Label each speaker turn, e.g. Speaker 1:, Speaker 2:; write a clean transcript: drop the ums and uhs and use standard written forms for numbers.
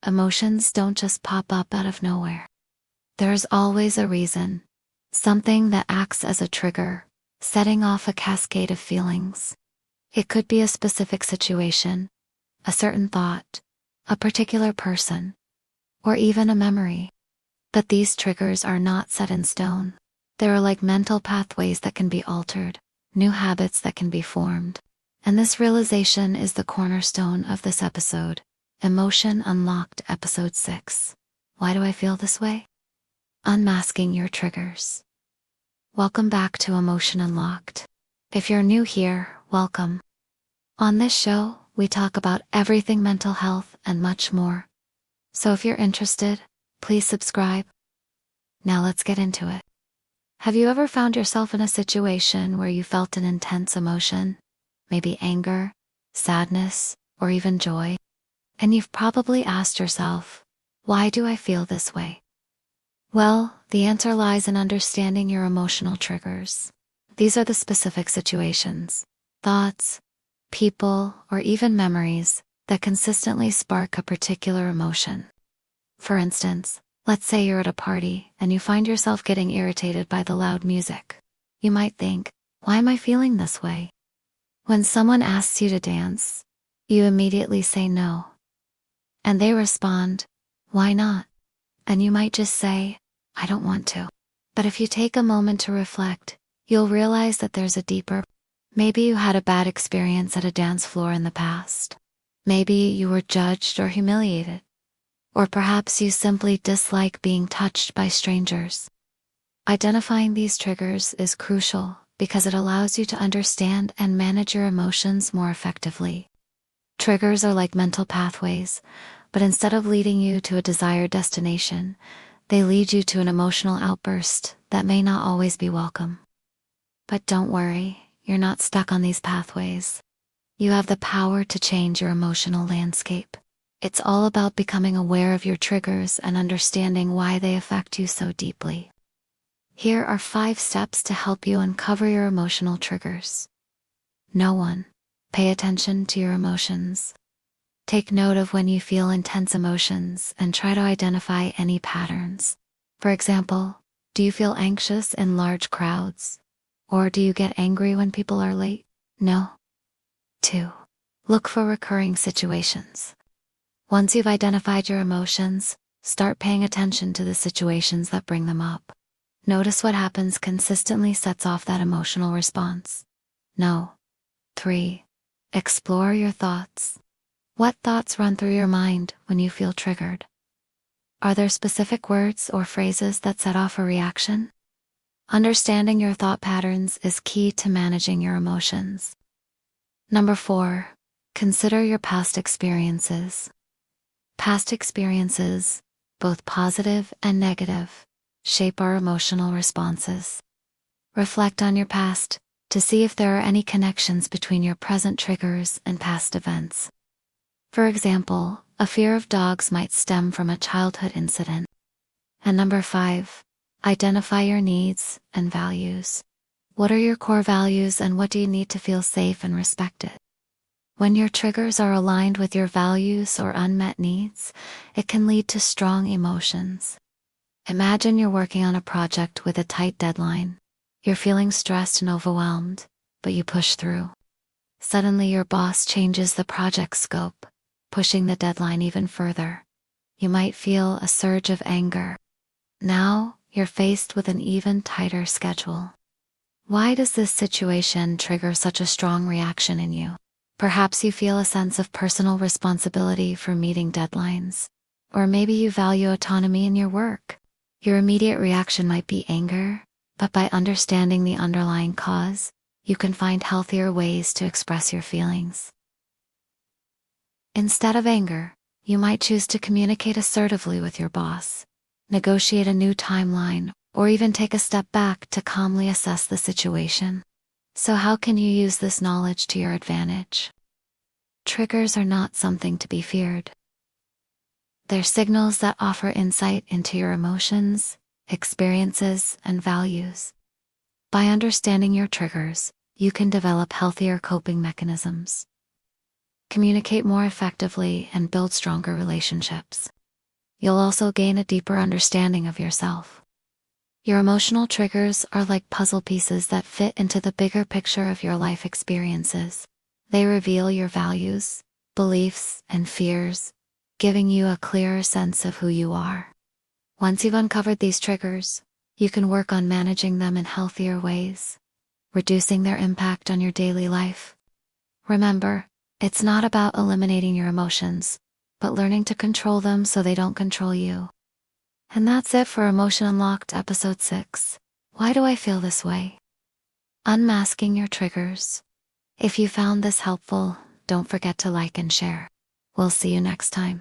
Speaker 1: Emotions don't just pop up out of nowhere. There's always a reason, something that acts as a trigger, setting off a cascade of feelings. It could be a specific situation, a certain thought, a particular person, or even a memory. But these triggers are not set in stone. They are like mental pathways that can be altered, new habits that can be formed. And this realization is the cornerstone of this episode, Emotion Unlocked, Episode 6. Why do I feel this way? Unmasking your triggers. Welcome back to Emotion Unlocked. If you're new here, welcome. On this show, we talk about everything mental health and much more. So if you're interested, please subscribe. Now let's get into it. Have you ever found yourself in a situation where you felt an intense emotion? Maybe anger, sadness, or even joy? And you've probably asked yourself, why do I feel this way? Well, the answer lies in understanding your emotional triggers. These are the specific situations, thoughts, people, or even memories that consistently spark a particular emotion. For instance, let's say you're at a party and you find yourself getting irritated by the loud music. You might think, why am I feeling this way? When someone asks you to dance, you immediately say no. And they respond, why not? And you might just say, I don't want to. But if you take a moment to reflect, you'll realize that there's a deeper. Maybe you had a bad experience at a dance floor in the past. Maybe you were judged or humiliated. Or perhaps you simply dislike being touched by strangers. Identifying these triggers is crucial because it allows you to understand and manage your emotions more effectively. Triggers are like mental pathways, but instead of leading you to a desired destination, they lead you to an emotional outburst that may not always be welcome. But don't worry, you're not stuck on these pathways. You have the power to change your emotional landscape. It's all about becoming aware of your triggers and understanding why they affect you so deeply. Here are 5 steps to help you uncover your emotional triggers. No one. Pay attention to your emotions. Take note of when you feel intense emotions and try to identify any patterns. For example, do you feel anxious in large crowds? Or do you get angry when people are late? No. 2. Look for recurring situations. Once you've identified your emotions, start paying attention to the situations that bring them up. Notice what happens consistently sets off that emotional response. No. 3. Explore your thoughts. What thoughts run through your mind when you feel triggered? Are there specific words or phrases that set off a reaction? Understanding your thought patterns is key to managing your emotions. Number 4. Consider your past experiences. Past experiences, both positive and negative, shape our emotional responses. Reflect on your past to see if there are any connections between your present triggers and past events. For example, a fear of dogs might stem from a childhood incident. And number 5, identify your needs and values. What are your core values and what do you need to feel safe and respected? When your triggers are aligned with your values or unmet needs, it can lead to strong emotions. Imagine you're working on a project with a tight deadline. You're feeling stressed and overwhelmed, but you push through. Suddenly your boss changes the project scope, pushing the deadline even further. You might feel a surge of anger. Now, you're faced with an even tighter schedule. Why does this situation trigger such a strong reaction in you? Perhaps you feel a sense of personal responsibility for meeting deadlines. Or maybe you value autonomy in your work. Your immediate reaction might be anger, but by understanding the underlying cause, you can find healthier ways to express your feelings. Instead of anger, you might choose to communicate assertively with your boss, negotiate a new timeline, or even take a step back to calmly assess the situation. So how can you use this knowledge to your advantage? Triggers are not something to be feared. They're signals that offer insight into your emotions, experiences, and values. By understanding your triggers, you can develop healthier coping mechanisms. communicate more effectively, and build stronger relationships. You'll also gain a deeper understanding of yourself. Your emotional triggers are like puzzle pieces that fit into the bigger picture of your life experiences. They reveal your values, beliefs, and fears, giving you a clearer sense of who you are. Once you've uncovered these triggers, you can work on managing them in healthier ways, reducing their impact on your daily life. Remember, it's not about eliminating your emotions, but learning to control them so they don't control you. And that's it for Emotion Unlocked Episode 6. Why do I feel this way? Unmasking your triggers. If you found this helpful, don't forget to like and share. We'll see you next time.